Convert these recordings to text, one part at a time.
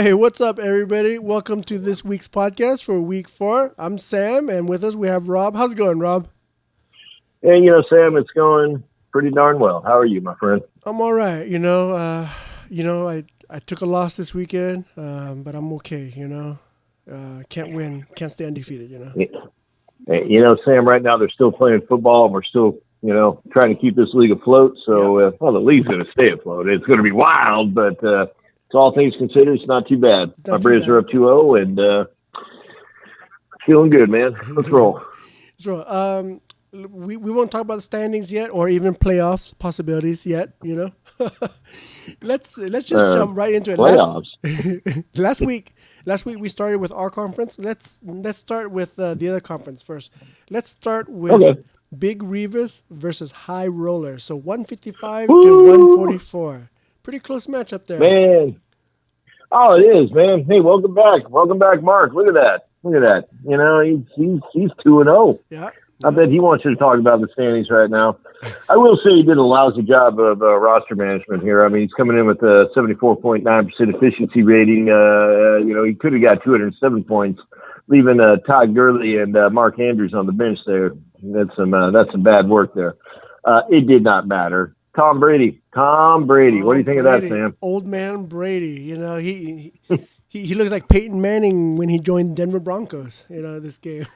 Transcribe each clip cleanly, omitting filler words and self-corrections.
Hey, what's up, everybody? Welcome to this week's podcast for week 4. I'm Sam, and with us we have Rob. How's it going, Rob? Hey, Sam, it's going pretty darn well. How are you, my friend? I'm all right. I took a loss this weekend, but I'm okay. Can't win, can't stay undefeated. Hey, Sam, right now they're still playing football, and we're still, trying to keep this league afloat. So, the league's going to stay afloat. It's going to be wild, but to all things considered, it's not too bad. My Braves are up 2-0, and feeling good, man. Let's roll. We won't talk about the standings yet, or even playoffs possibilities yet. Let's just jump right into it. Playoffs. Last week we started with our conference. Let's start with the other conference first. Let's start with Big Revis versus High Roller. So 155 to 144. Pretty close match up there, man. Oh, it is, man. Hey, welcome back, Mark. Look at that. He's 2-0. Yeah. I bet he wants you to talk about the standings right now. I will say he did a lousy job of roster management here. I mean, he's coming in with a 74.9% efficiency rating. He could have got 207 points, leaving Todd Gurley and Mark Andrews on the bench there. That's some bad work there. It did not matter. Tom Brady. What do you think of that, Sam? Old man Brady. He looks like Peyton Manning when he joined Denver Broncos, this game.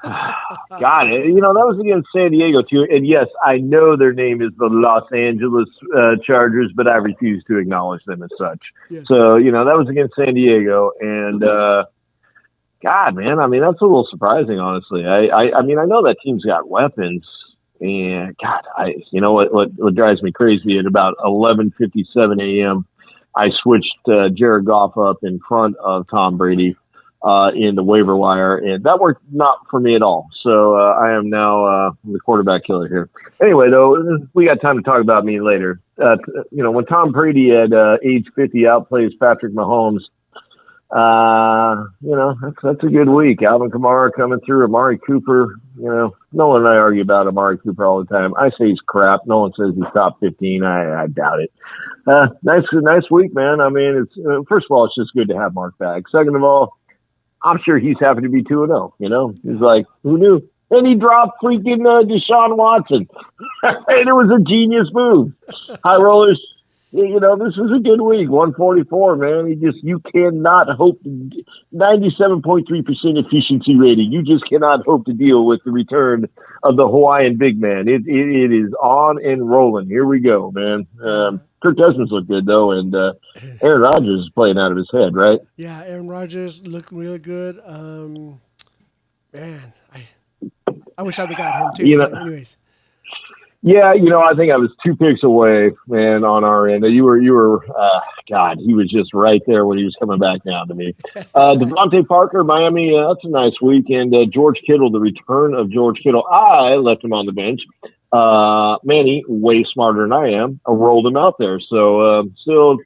Got it. That was against San Diego, too. And, yes, I know their name is the Los Angeles Chargers, but I refuse to acknowledge them as such. Yes. So, that was against San Diego. And, God, man, I mean, that's a little surprising, honestly. I mean, I know that team's got weapons. And, God, what drives me crazy at about 11:57 a.m., I switched Jared Goff up in front of Tom Brady in the waiver wire, and that worked not for me at all. So I am now the quarterback killer here. Anyway, though, we got time to talk about me later. When Tom Brady at age 50 outplays Patrick Mahomes, that's a good week. Alvin Kamara coming through, Amari Cooper. Nolan and I argue about Amari Cooper all the time. I say he's crap. Nolan says he's top 15. I doubt it. Nice week, man. I mean, it's first of all, it's just good to have Mark back. Second of all, I'm sure he's happy to be 2-0. He's like, who knew? And he dropped freaking Deshaun Watson. And it was a genius move. High Rollers. This was a good week. 144, man. You cannot hope 97.3% efficiency rating. You just cannot hope to deal with the return of the Hawaiian big man. It is on and rolling. Here we go, man. Kirk Cousins looked good though, and Aaron Rodgers is playing out of his head, right? Yeah, Aaron Rodgers looked really good. Man, I wish I'd have got him too. Anyways. Yeah, I think I was 2 picks away, man, on our end. You were, God, he was just right there when he was coming back down to me. Devontae Parker, Miami, that's a nice week. And George Kittle, the return of George Kittle. I left him on the bench. Manny, way smarter than I am, I rolled him out there. So, still,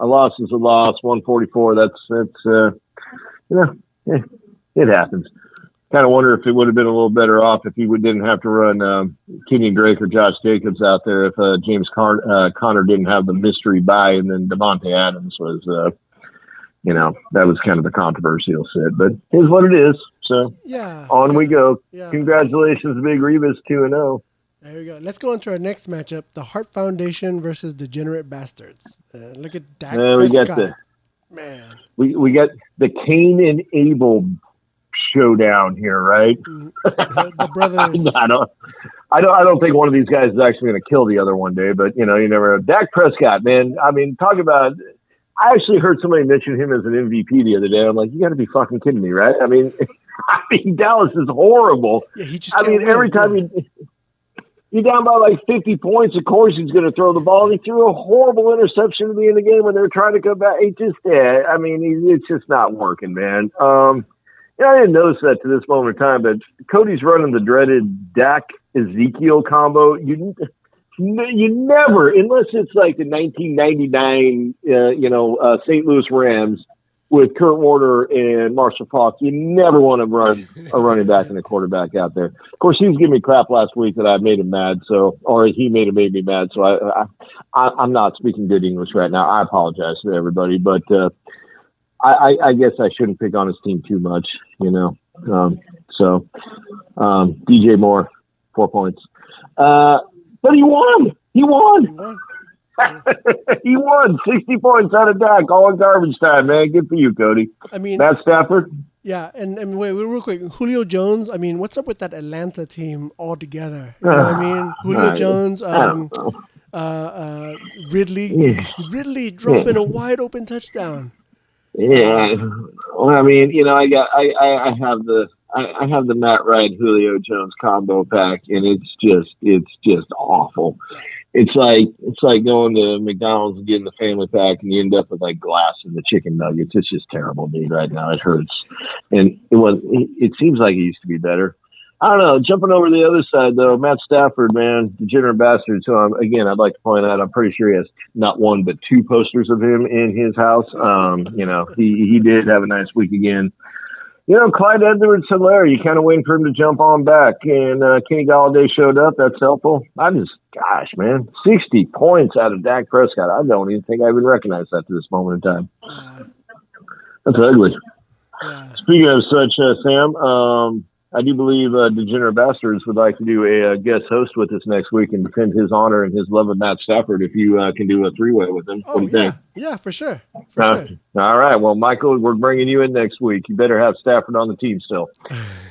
a loss is a loss. 144, it happens. Kind of wonder if it would have been a little better off if he didn't have to run Kenyon Drake or Josh Jacobs out there, if James Conner didn't have the mystery bye, and then Devontae Adams was, that was kind of a controversial sit. But here's what it is. So on we go. Yeah. Congratulations, Big Revis, 2-0. There we go. Let's go on to our next matchup, the Hart Foundation versus Degenerate Bastards. Look at Dak Prescott. We got the Cain and Abel showdown here, right? The brothers. I don't think one of these guys is actually going to kill the other one day, but you never know. Dak Prescott, man. I mean, talk about. I actually heard somebody mention him as an MVP the other day. I'm like, you got to be fucking kidding me, right? I mean, Dallas is horrible. Yeah, he just. Every time you're down by like 50 points, of course he's going to throw the ball. He threw a horrible interception to the end of the game when they were trying to come back. It's just not working, man. I didn't notice that to this moment in time, but Cody's running the dreaded Dak Ezekiel combo. You never, unless it's like the 1999, St. Louis Rams with Kurt Warner and Marshall Faulk, you never want to run a running back and a quarterback out there. Of course, he was giving me crap last week that I made him mad, or he made me mad. So I'm not speaking good English right now. I apologize to everybody, but I guess I shouldn't pick on his team too much, you know. So DJ Moore, 4 points. But he won. He won. He won. He won 60 points out of Dak, all in garbage time, man. Good for you, Cody. I mean, Matt Stafford. yeah, and wait, real quick, Julio Jones. I mean, what's up with that Atlanta team altogether? You know what I mean? Julio Jones, I don't know. Ridley dropping a wide open touchdown. Yeah. Well, I mean, you know, I have the Matt Wright Julio Jones combo pack, and it's just awful. It's like going to McDonald's and getting the family pack, and you end up with like glass in the chicken nuggets. It's just terrible, dude. Right now, it hurts, and it seems like it used to be better. I don't know. Jumping over the other side, though, Matt Stafford, man, degenerate bastard. So, again, I'd like to point out, I'm pretty sure he has not one but two posters of him in his house. You know, he did have a nice week again. You know, Clyde Edwards-Helaire, you kind of waiting for him to jump on back. And Kenny Galladay showed up. That's helpful. Gosh, man, 60 points out of Dak Prescott. I don't even think I even recognize that to this moment in time. That's ugly. Yeah. Speaking of such, Sam, I do believe Degenerate Bastards would like to do a guest host with us next week and defend his honor and his love of Matt Stafford if you can do a three-way with him. Oh, what do you think? Yeah, for sure. Sure. All right. Well, Michael, we're bringing you in next week. You better have Stafford on the team still.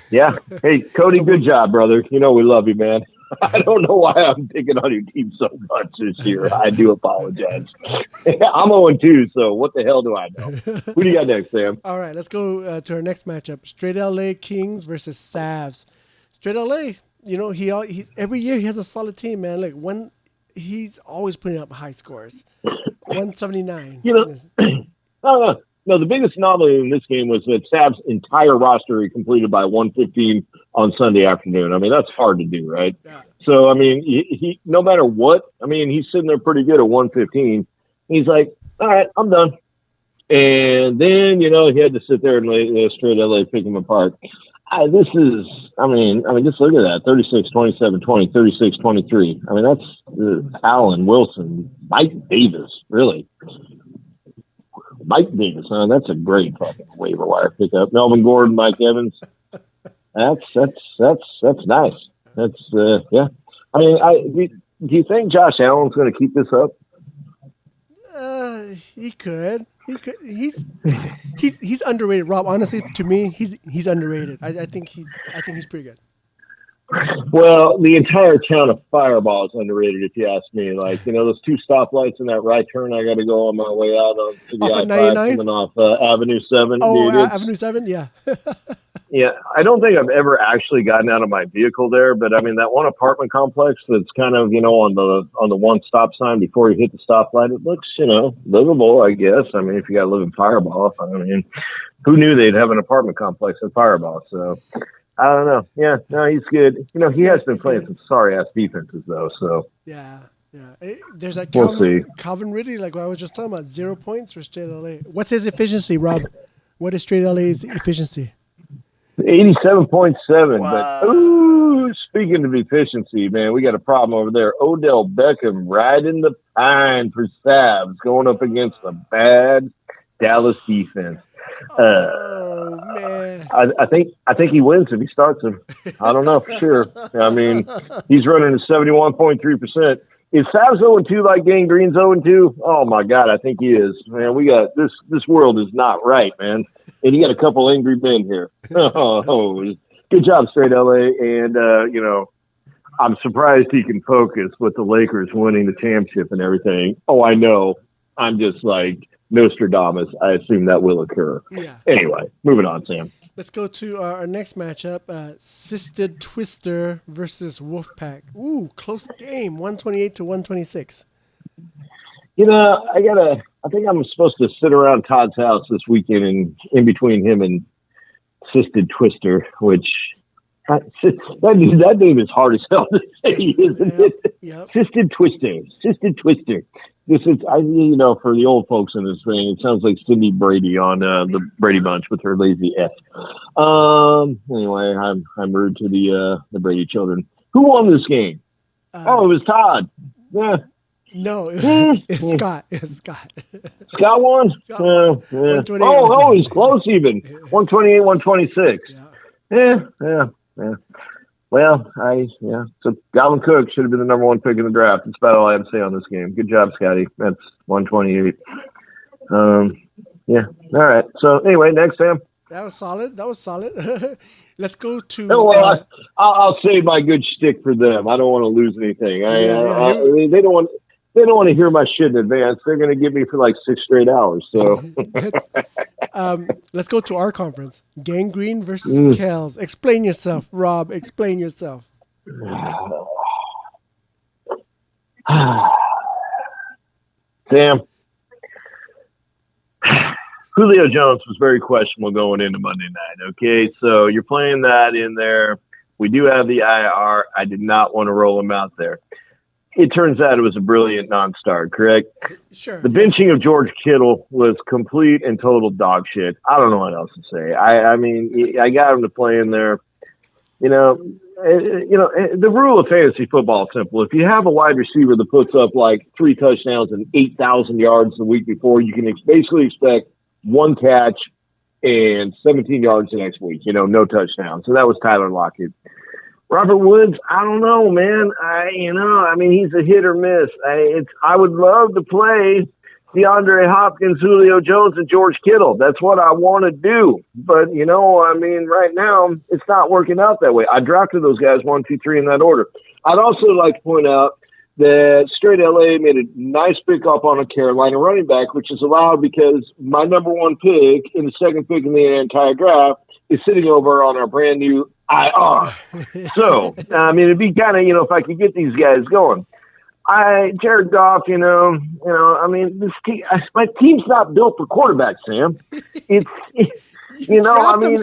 Yeah. Hey, Cody, good job, brother. You know we love you, man. I don't know why I'm picking on your team so much this year. I do apologize. I'm 0-2, so what the hell do I know? Who do you got next, Sam? All right, let's go to our next matchup. Straight LA Kings versus Savs. Straight LA, you know, he every year he has a solid team, man. Like he's always putting up high scores. 179. You know, no, the biggest anomaly in this game was that Sav's entire roster he completed by 1:15 on Sunday afternoon. I mean, that's hard to do, right? Yeah. So, I mean, he no matter what, I mean, he's sitting there pretty good at 1:15. He's like, all right, I'm done. And then, you know, he had to sit there and let Straight LA pick him apart. I mean, just look at that. 36, 27, 20, 36, 23. I mean, that's Allen, Wilson, Mike Davis, really. Mike Davis, huh? That's a great fucking waiver wire pickup. Melvin Gordon, Mike Evans. That's nice. That's yeah. I mean, do you think Josh Allen's going to keep this up? He could. He's underrated, Rob. Honestly, to me, he's underrated. I think he's pretty good. Well, the entire town of Fireball is underrated, if you ask me. Like, you know, those two stoplights in that right turn, I got to go on my way out on to the I-5 coming off Avenue 7. Oh, dude, Avenue 7, yeah. Yeah, I don't think I've ever actually gotten out of my vehicle there, but I mean that one apartment complex that's kind of, you know, on the one stop sign before you hit the stoplight, it looks, you know, livable, I guess. I mean, if you got to live in Fireball, I mean, who knew they'd have an apartment complex in Fireball? So I don't know. Yeah, no, he's good. You know, he has been playing some sorry ass defenses though. So yeah. There's that We'll Calvin Ridley, like what I was just talking about, 0 points for Straight LA. What's his efficiency, Rob? What is Straight LA's efficiency? 87.7. But ooh, speaking of efficiency, man, we got a problem over there. Odell Beckham riding the pine for Savs, going up against the bad Dallas defense. Oh man! I think he wins if he starts him. I don't know for sure. I mean, he's running at 71.3%. Is Savs 0-2 like Gang Green's 0-2? Oh my God, I think he is. Man, we got this world is not right, man. And you got a couple angry men here. Oh, good job, Straight LA. And you know, I'm surprised he can focus with the Lakers winning the championship and everything. Oh, I know. I'm just like Nostradamus. I assume that will occur. Yeah. Anyway, moving on, Sam. Let's go to our next matchup. Sisted Twister versus Wolfpack. Ooh, close game. 128-126. You know, I think I'm supposed to sit around Todd's house this weekend and in between him and Sisted Twister, which that name is hard as hell to say, isn't it? Yep. Sisted Twister. This is, you know, for the old folks in this thing, it sounds like Cindy Brady on the Brady Bunch with her lazy F. Anyway, I'm rude to the Brady children. Who won this game? It was Todd. Yeah. No, it's Hmm. Scott. It's Scott. Scott won? Scott won. Yeah. 128, He's close even. 128, 126. Yeah. Yeah. Well, So Dalvin Cook should have been the number one pick in the draft. That's about all I have to say on this game. Good job, Scotty. That's 128. Yeah. All right. So anyway, next, Sam. That was solid. That was solid. Let's go Oh, to well, I'll save my good shtick for them. I don't want to lose anything. They don't want. They don't want to hear my shit in advance. They're going to get me for like 6 straight hours. So let's go to our conference. Gangrene versus Kells. Explain yourself, Rob. Explain yourself. Sam, Julio Jones was very questionable going into Monday night. Okay, so you're playing that in there. We do have the IR. I did not want to roll him out there. It turns out it was a brilliant non-start, correct? Sure. The benching of George Kittle was complete and total dog shit. I don't know what else to say. I mean, I got him to play in there. The rule of fantasy football is simple. If you have a wide receiver that puts up like 3 touchdowns and 8,000 yards the week before, you can basically expect 1 catch and 17 yards the next week. No touchdowns. So that was Tyler Lockett. Robert Woods, I don't know, man. He's a hit or miss. I would love to play DeAndre Hopkins, Julio Jones, and George Kittle. That's what I want to do. But, right now, it's not working out that way. I drafted those guys 1, 2, 3 in that order. I'd also like to point out that Straight LA made a nice pickup on a Carolina running back, which is allowed because my number 1 pick and the second pick in the entire draft is sitting over on our brand new IR. So, it'd be kind of, if I could get these guys going. Jared Goff, this team, my team's not built for quarterbacks, Sam. It's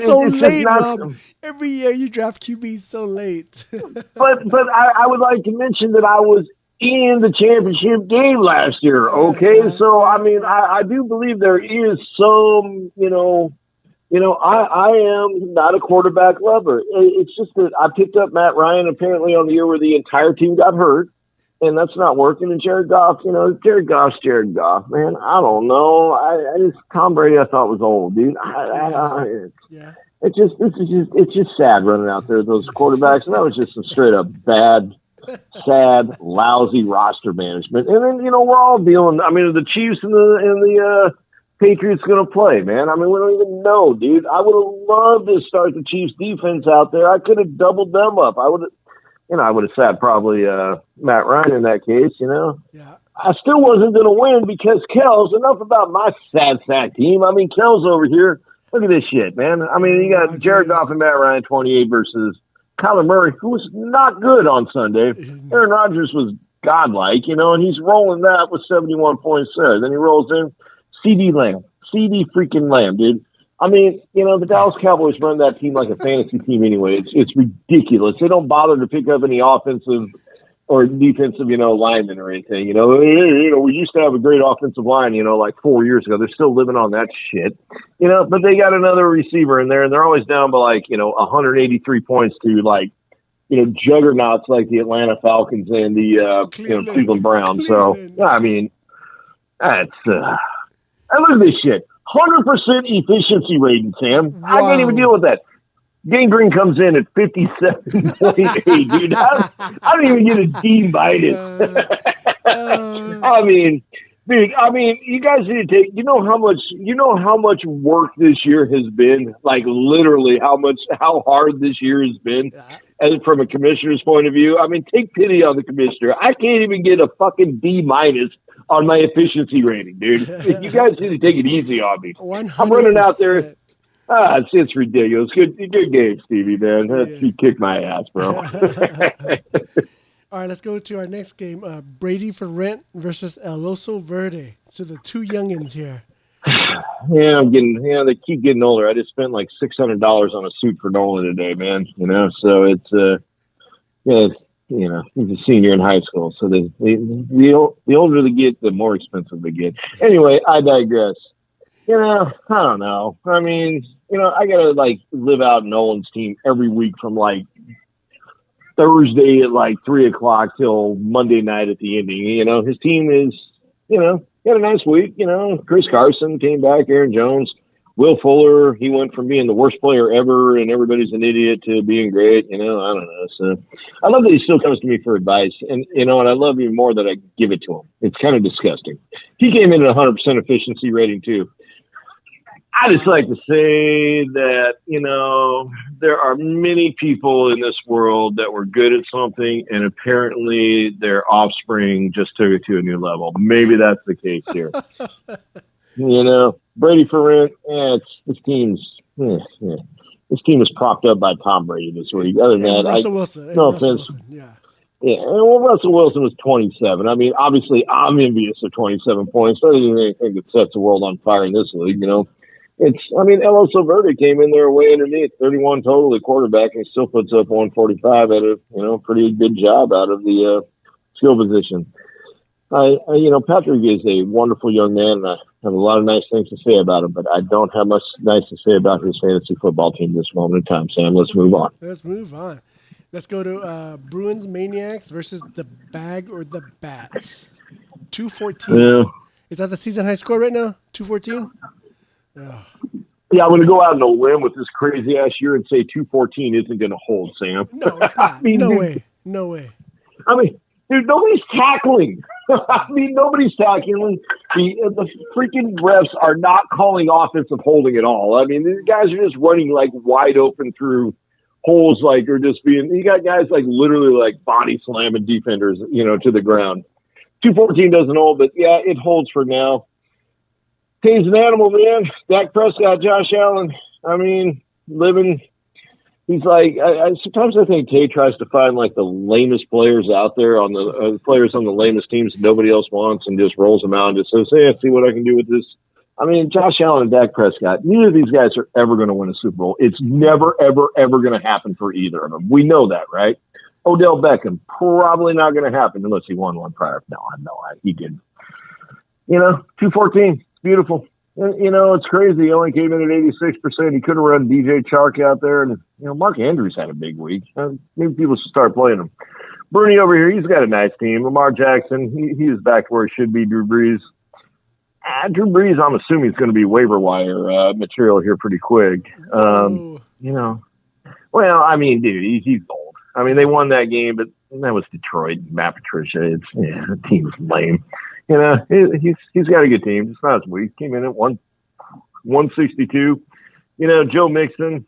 so late, not, Rob. Every year you draft QBs so late. but I would like to mention that I was in the championship game last year. Okay, so I do believe there is some, I am not a quarterback lover. It's just that I picked up Matt Ryan apparently on the year where the entire team got hurt, and that's not working. And Jared Goff, Jared Goff, man. I don't know. Tom Brady I thought was old, dude. It's just sad running out there with those quarterbacks, and that was just some straight up bad, sad, lousy roster management. And then we're all dealing. The Chiefs and the Patriots going to play, man. We don't even know, dude. I would have loved to start the Chiefs defense out there. I could have doubled them up. I would have sat probably Matt Ryan in that case, Yeah. I still wasn't going to win because Kells, enough about my sad sack team. Kells over here, look at this shit, man. You got Jared Goff and Matt Ryan 28 versus Kyler Murray, who was not good on Sunday. Aaron Rodgers was godlike, and he's rolling that with 71 points there. Then he rolls in CD freaking Lamb, dude. The Dallas Cowboys run that team like a fantasy team anyway. It's ridiculous. They don't bother to pick up any offensive or defensive, linemen or anything. We used to have a great offensive line, like 4 years ago. They're still living on that shit. But they got another receiver in there, and they're always down by 183 points to juggernauts like the Atlanta Falcons and the Cleveland Browns. Cleveland. So that's and look at this shit. 100% efficiency rating, Sam. Wow. I can't even deal with that. Gangrene comes in at 57.8, dude. I don't even get a D minus. Dude, you guys need to take, how much work this year has been, like literally how hard this year has been. And from a commissioner's point of view, take pity on the commissioner. I can't even get a fucking D minus on my efficiency rating, dude. You guys need to take it easy on me. 100%. I'm running out there. It's ridiculous. Good game, Stevie, man. You kicked my ass, bro. All right, let's go to our next game. Brady for Rent versus El Oso Verde. So the two youngins here. Yeah, they keep getting older. I just spent like $600 on a suit for Nolan today, man. So it's, he's a senior in high school. So the older they get, the more expensive they get. Anyway, I digress. I don't know. I got to live out Nolan's team every week from Thursday at like 3 o'clock till Monday night at the ending. His team is, he had a nice week. Chris Carson came back, Aaron Jones, Will Fuller. He went from being the worst player ever and everybody's an idiot to being great. I don't know. So I love that he still comes to me for advice. And, and I love even more that I give it to him. It's kind of disgusting. He came in at 100% efficiency rating too. I just like to say that, there are many people in this world that were good at something, and apparently their offspring just took it to a new level. Maybe that's the case here. Brady Ferrant, this team is propped up by Tom Brady this week. Other than that, Russell Wilson. No offense. Wilson, yeah. Yeah, Russell Wilson was 27. I mean, obviously, I'm envious of 27 points. That isn't anything that sets the world on fire in this league, Elo Silverde came in there way underneath, 31 total at quarterback, and still puts up 145 at a pretty good job out of the skill position. Patrick is a wonderful young man, and I have a lot of nice things to say about him, but I don't have much nice to say about his fantasy football team this moment in time, Sam. Let's move on. Let's go to Bruins Maniacs versus the Bag or the Bat. 214. Yeah. Is that the season high score right now? 214? Yeah, I'm going to go out on a limb with this crazy ass year and say 214 isn't going to hold, Sam. No, it's not. No way. I mean, dude, nobody's tackling. Nobody's tackling. The freaking refs are not calling offensive holding at all. I mean, these guys are just running like wide open through holes, like, or just being. You got guys like literally like body slamming defenders, to the ground. 214 doesn't hold, but yeah, it holds for now. He's an animal, man. Dak Prescott, Josh Allen. I mean, living. He's like, sometimes I think Tay tries to find like the lamest players out there on the players on the lamest teams that nobody else wants and just rolls them out and just says, hey, see what I can do with this. I mean, Josh Allen and Dak Prescott, neither of these guys are ever going to win a Super Bowl. It's never, ever, ever going to happen for either of them. We know that, right? Odell Beckham, probably not going to happen unless he won one prior. No, he didn't. 214. Beautiful. It's crazy. He only came in at 86%. He could have run DJ Chark out there. And, Mark Andrews had a big week. Maybe people should start playing him. Bernie over here, he's got a nice team. Lamar Jackson, he is back where he should be. Drew Brees. Drew Brees, I'm assuming, is going to be waiver wire material here pretty quick. Well, I mean, dude, he's old. I mean, they won that game, but that was Detroit. Matt Patricia. The team's lame. He's got a good team. It's not as weak. Came in at 162. Joe Mixon.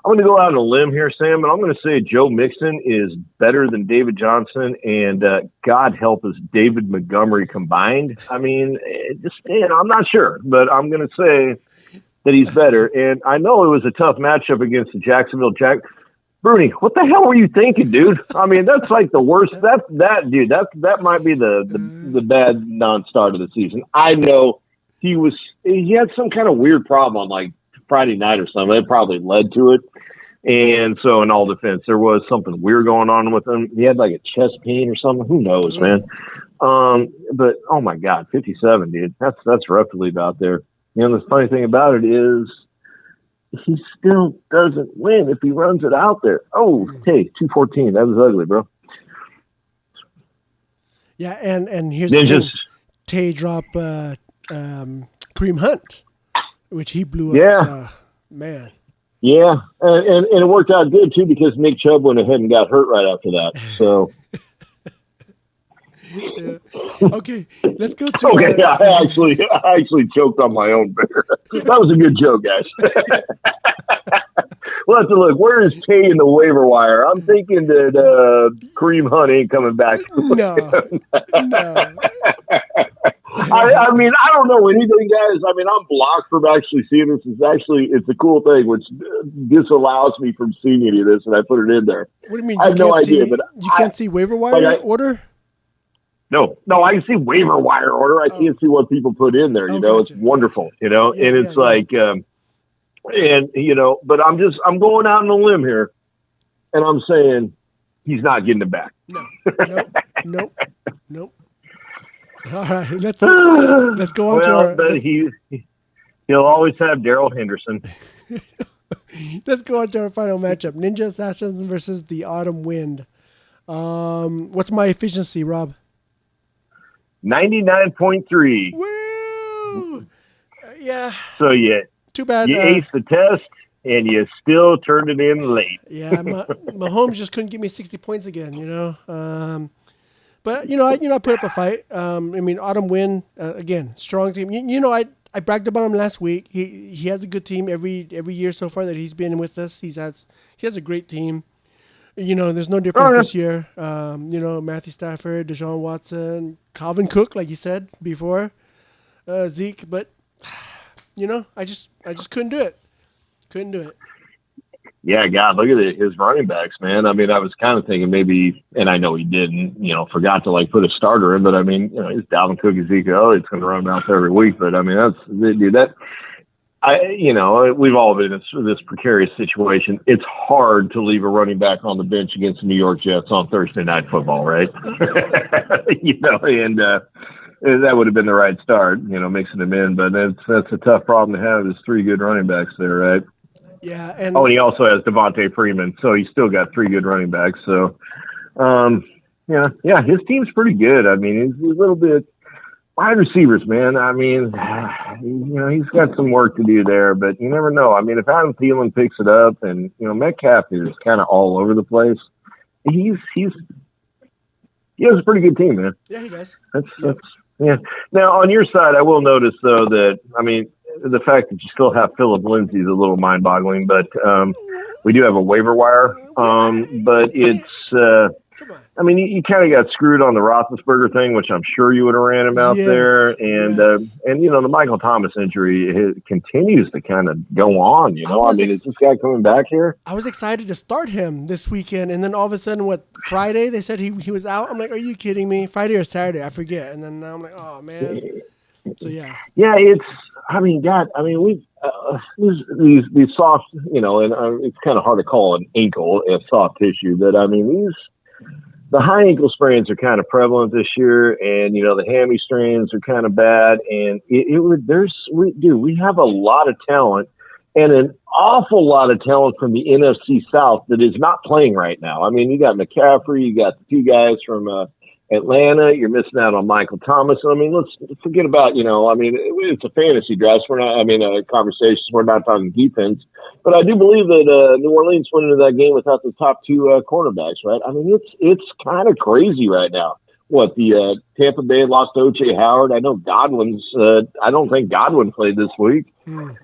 I'm going to go out on a limb here, Sam, and I'm going to say Joe Mixon is better than David Johnson and God help us, David Montgomery combined. I mean, I'm not sure, but I'm going to say that he's better. And I know it was a tough matchup against the Jacksonville Jaguars. Bruni, what the hell were you thinking, dude? I mean, that's like the worst. That might be the bad non-start of the season. I know he had some kind of weird problem on like Friday night or something. It probably led to it. And so in all defense, there was something weird going on with him. He had like a chest pain or something. Who knows, man? But oh my God, 57, dude. That's rough to leave out there. The funny thing about it is, he still doesn't win if he runs it out there. Oh, hey, 214. That was ugly, bro. Yeah, and here's the thing. Tay dropped Kareem Hunt, which he blew up. Yeah. Man. Yeah, and it worked out good, too, because Nick Chubb went ahead and got hurt right after that. So. Yeah. Okay, let's go to. Okay, I actually choked on my own beer. That was a good joke, guys. We'll have to look. Where is Tay in the waiver wire? I'm thinking that Kareem Hunt ain't coming back. No. I mean, I don't know anything, guys. I mean, I'm blocked from actually seeing this. It's a cool thing, which disallows me from seeing any of this, and I put it in there. What do you mean? I have no idea, but you can't see waiver wire order. No, I can see waiver wire order. I can't see what people put in there. Gotcha. It's wonderful, and it's like, but I'm going out on a limb here, and I'm saying he's not getting it back. Nope. All right, let's go on to our. But he'll always have Darrell Henderson. Let's go on to our final matchup: Ninja Assassins versus the Autumn Wind. What's my efficiency, Rob? 99.3. Woo! Yeah. So you Too bad. aced the test and you still turned it in late. Yeah, Mahomes just couldn't give me 60 points again. But I put up a fight. I mean, Autumn Wind again, strong team. I bragged about him last week. He has a good team every year so far that he's been with us. He has a great team. There's no difference this year. Matthew Stafford, Deshaun Watson, Calvin Cook, like you said before, Zeke. But I just couldn't do it. Couldn't do it. Yeah, God, look at his running backs, man. I mean, I was kind of thinking maybe, and I know he didn't, forgot to put a starter in, but I mean, he's Dalvin Cook, Ezekiel, it's going to run him out there every week. But I mean, we've all been in this precarious situation. It's hard to leave a running back on the bench against the New York Jets on Thursday Night Football, right? And that would have been the right start, mixing them in. But that's a tough problem to have. There's three good running backs there, right? Yeah, and he also has Devontae Freeman, so he's still got three good running backs. So, his team's pretty good. I mean, he's a little bit wide receivers, man. I mean, he's got some work to do there, but you never know. I mean, if Adam Thielen picks it up, and Metcalf is kind of all over the place, he has a pretty good team, man. Yeah, he does. Yeah. Now, on your side, I will notice though that the fact that you still have Philip Lindsay is a little mind-boggling, but we do have a waiver wire. But it's, you kind of got screwed on the Roethlisberger thing, which I'm sure you would have ran him out there. And, the Michael Thomas injury continues to kind of go on, is this guy coming back here? I was excited to start him this weekend, and then all of a sudden, Friday, they said he was out. I'm like, are you kidding me? Friday or Saturday, I forget. And then I'm like, oh, man. So, yeah. Yeah, it's, we these soft, and it's kind of hard to call an ankle a soft tissue, but the high ankle sprains are kind of prevalent this year, and the hammy strains are kind of bad, and we have a lot of talent and an awful lot of talent from the NFC South that is not playing right now. I mean, you got McCaffrey, you got the two guys from Atlanta, you're missing out on Michael Thomas. I mean, let's forget about, it's a fantasy draft. Conversations. We're not talking defense. But I do believe that New Orleans went into that game without the top two cornerbacks, right? I mean, it's kind of crazy right now. The Tampa Bay lost O.J. Howard. I know Godwin's. I don't think Godwin played this week. I'm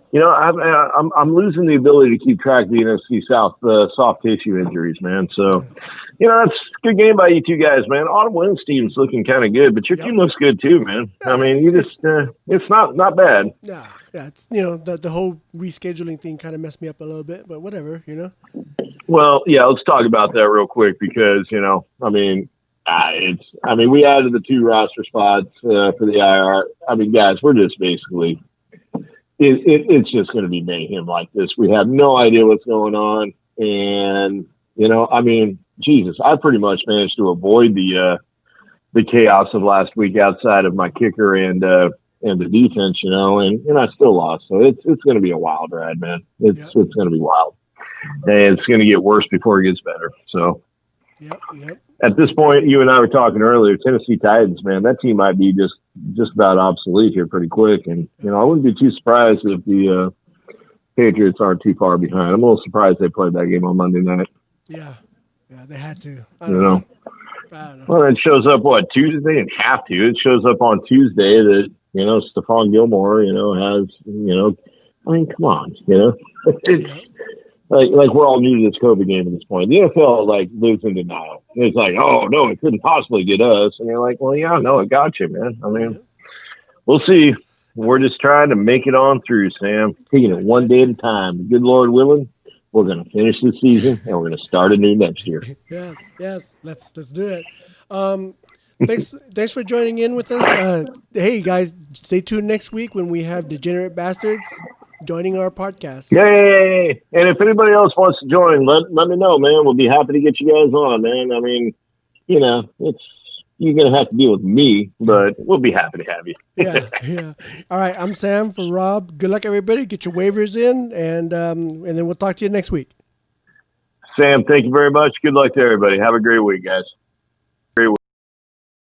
losing the ability to keep track of the NFC South soft tissue injuries, man. So, that's a good game by you two guys, man. Autumn Wind's team's looking kind of good, but your team looks good too, man. I mean, you just it's not bad. Yeah. It's the whole rescheduling thing kind of messed me up a little bit, but whatever, Well, yeah, let's talk about that real quick because we added the two roster spots for the IR. I mean, guys, we're just basically it's just going to be mayhem like this. We have no idea what's going on, and Jesus, I pretty much managed to avoid the chaos of last week outside of my kicker and the defense, and I still lost. So it's going to be a wild ride, man. It's going to be wild, and it's going to get worse before it gets better. So. Yep. At this point, you and I were talking earlier, Tennessee Titans, man, that team might be just about obsolete here pretty quick. And, I wouldn't be too surprised if the Patriots aren't too far behind. I'm a little surprised they played that game on Monday night. Yeah, they had to. I don't know. Well, it shows up, Tuesday? They didn't have to. It shows up on Tuesday that, Stephon Gilmore, has, come on, It's, like we're all new to this COVID game at this point. The NFL lives in denial. It's like, oh no, it couldn't possibly get us. And you're like, well, yeah, no, it got you, man. I mean, we'll see. We're just trying to make it on through, Sam. Taking it one day at a time. Good Lord willing, we're going to finish this season and we're going to start anew next year. Yes. Let's do it. Thanks for joining in with us. Hey guys, stay tuned next week when we have Degenerate Bastards joining our podcast. Yay! And if anybody else wants to join, let me know, man. We'll be happy to get you guys on, man. I mean, it's you're going to have to deal with me, but we'll be happy to have you. Yeah, yeah. All right, I'm Sam for Rob. Good luck, everybody. Get your waivers in, and then we'll talk to you next week. Sam, thank you very much. Good luck to everybody. Have a great week, guys.